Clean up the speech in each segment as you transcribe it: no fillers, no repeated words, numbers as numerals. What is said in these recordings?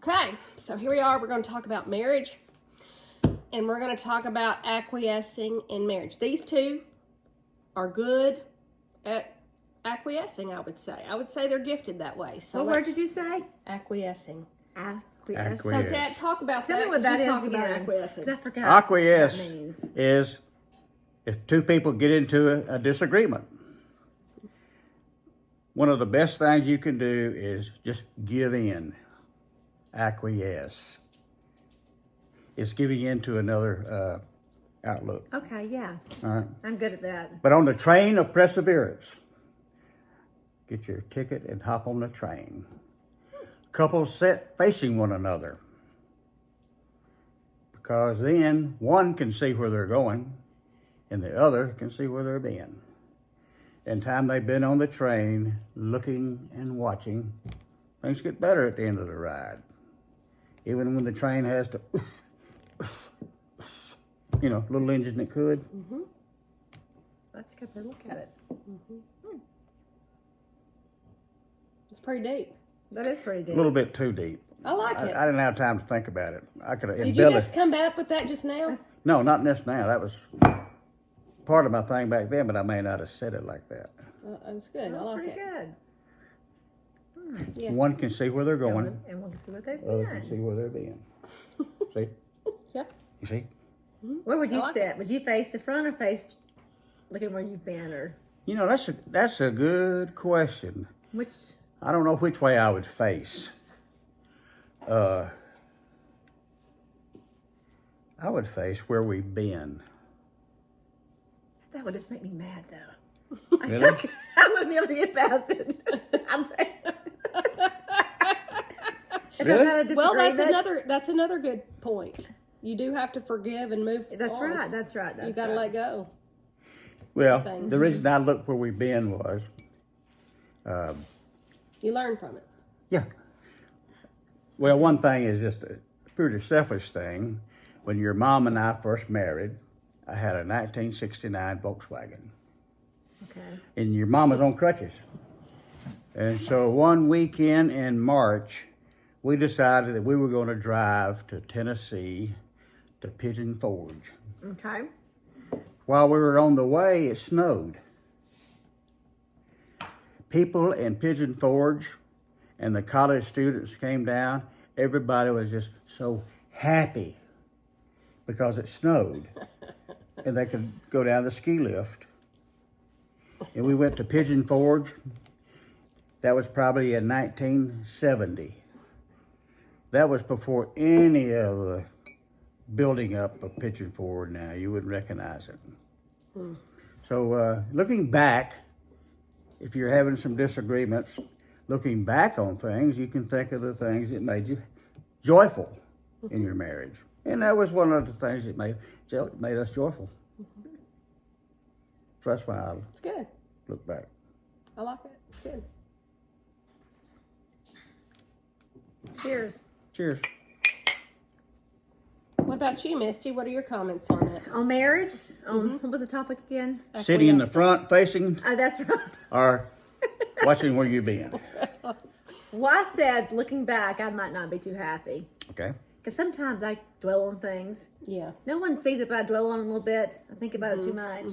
Okay, so here we are. We're going to talk about marriage, and we're going to talk about acquiescing in marriage. These two are good at acquiescing, I would say. I would say they're gifted that way. So what word did you say? Acquiescing. Acquiesce. So, Dad, talk about Tell that. me what that is talk again. about acquiescing. 'Cause I forgot Acquiesce what that means. is if two people get into a disagreement. One of the best things you can do is just give in. Acquiesce. It's giving in to another outlook. Okay, yeah. All right. I'm good at that. But on the train of perseverance, get your ticket and hop on the train. Couples sit facing one another, because then one can see where they're going and the other can see where they're being. And time they've been on the train looking and watching, things get better at the end of the ride. Even when the train has to, little engine that could. Mm-hmm. Let's go look at it. Mm-hmm. It's pretty deep. That is pretty deep. A little bit too deep. I like it. I didn't have time to think about it. I could have Did you just come back with that just now? No, not just now. That was part of my thing back then, but I may not have said it like that. That's good. That's I like pretty it. good. Yeah. One can see where they're going. And one can see what they've The other done. can see where they're being. See? Yeah. You see? Where would you I like sit? Would you face the front or face looking where you've been, or That's a good question. which? I don't know which way I would face. I would face where we've been. That would just make me mad, though. Really? I wouldn't be able to get past it. If Really? I've had a Well, disagreement- that's another good point. You do have to forgive and move. That's on. right. That's right. That's You got to right. let go. Well, Things. the reason I looked where we've been was, You learn from it. yeah. Well, one thing is just a pretty selfish thing. When your mom and I first married, I had a 1969 Volkswagen. Okay. And your mom was on crutches. And so one weekend in March, we decided that we were going to drive to Tennessee to Pigeon Forge. Okay. While we were on the way, it snowed. People in Pigeon Forge and the college students came down. Everybody was just so happy because it snowed and they could go down the ski lift. And we went to Pigeon Forge. That was probably in 1970. That was before any of the building up of Pigeon Forge now. You wouldn't recognize it. So looking back, if you're having some disagreements, looking back on things, you can think of the things that made you joyful in your marriage. And that was one of the things that made us joyful. So that's why I It's good. look back. I like it. It's good. Cheers. Cheers. What about you, Misty? What are your comments on it? On marriage? On what was the topic again? Sitting in the Acquiescing. front facing Oh, that's right. or watching where you're being. Well, I said, looking back, I might not be too happy. Okay? Because sometimes I dwell on things. Yeah. No one sees it, but I dwell on it a little bit. I think about it too much.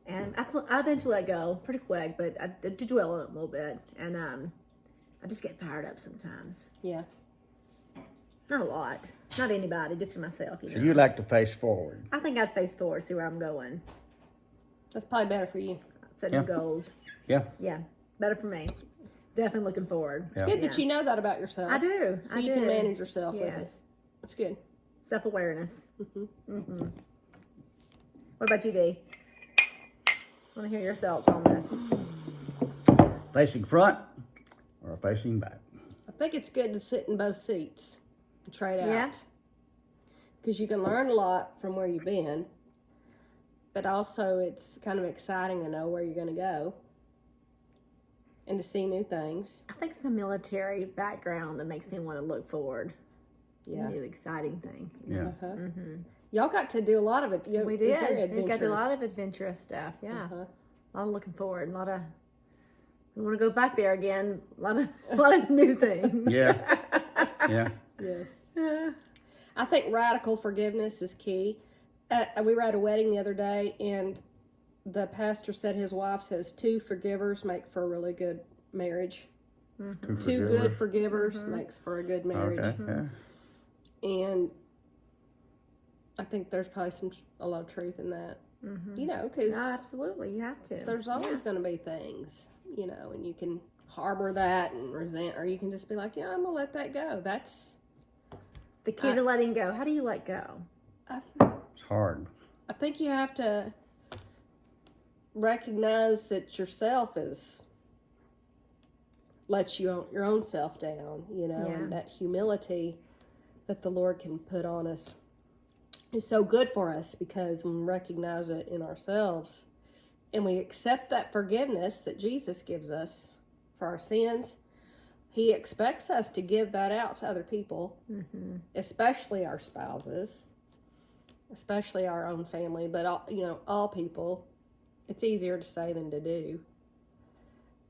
And I eventually let go pretty quick, but I do dwell on it a little bit. And I just get fired up sometimes. Yeah. Not a lot. Not anybody, just to myself, So you like to face forward. I think I'd face forward, see where I'm going. That's probably better for you. Setting Yeah. goals. Yeah. Yeah, better for me. Definitely looking forward. Yeah. Good that you know that about yourself. I do. So I you do. can manage yourself with it. Yes. That's good. Self-awareness. What about you, Dee? I want to hear your thoughts on this. Facing front or facing back. I think it's good to sit in both seats and try it Yeah. out. Because you can learn a lot from where you've been. But also it's kind of exciting to know where you're going to go. And to see new things. I think it's a military background that makes me want to look forward. Yeah. New, exciting thing. Yeah. Uh-huh. Y'all got to do a lot of it. We It's very did. We got to do a adventurous. lot of adventurous stuff. Yeah. Uh-huh. A lot of looking forward. A lot of. We want to go back there again. A lot of new things. Yeah. Yeah. Yes. I think radical forgiveness is key. We were at a wedding the other day, and the pastor said his wife says 2 forgivers make for a really good marriage. 2 good forgivers makes for a good marriage. Okay. Yeah. And I think there's probably a lot of truth in that. You know, because Absolutely, you have to. there's always going to be things, you know, and you can harbor that and resent, or you can just be like, yeah, I'm going to let that go. That's The key to letting go. How do you let go? It's hard. I think you have to recognize that yourself lets your own self down, you know, and that humility that the Lord can put on us is so good for us, because when we recognize it in ourselves and we accept that forgiveness that Jesus gives us for our sins, He expects us to give that out to other people, especially our spouses, especially our own family, but all people. It's easier to say than to do.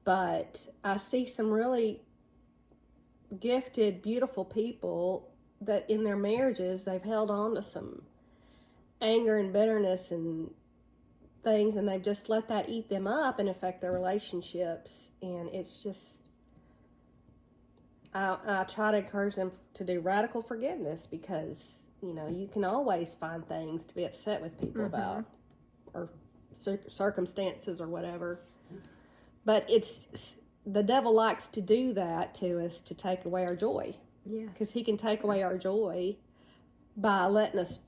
But I see some really gifted, beautiful people that in their marriages, they've held on to some anger and bitterness and things, and they've just let that eat them up and affect their relationships. And it's just, I try to encourage them to do radical forgiveness, because, you know, you can always find things to be upset with people about, or circumstances or whatever. But the devil likes to do that to us, to take away our joy. Yes. Because he can take away our joy by letting us,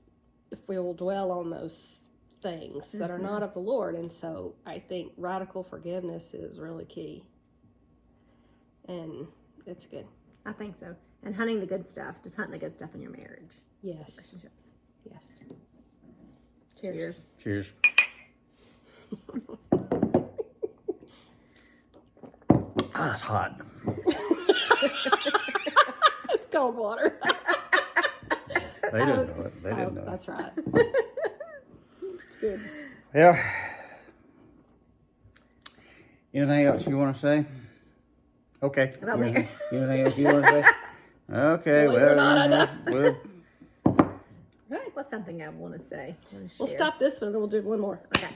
if we will dwell on those things that are not of the Lord. And so I think radical forgiveness is really key. And it's good. I think so. And hunting the good stuff. Just hunting the good stuff in your marriage. Yes. Relationships. Yes. Cheers. Cheers. It's hot. It's cold water. They didn't know it. They didn't know it. That's right. It's good. Yeah. Anything else you want to say? Okay. About me. Anything else you want to say? Okay. Believe it or not, I know. Well, Right. What's something I want to say? We'll stop this one and then we'll do one more. Okay.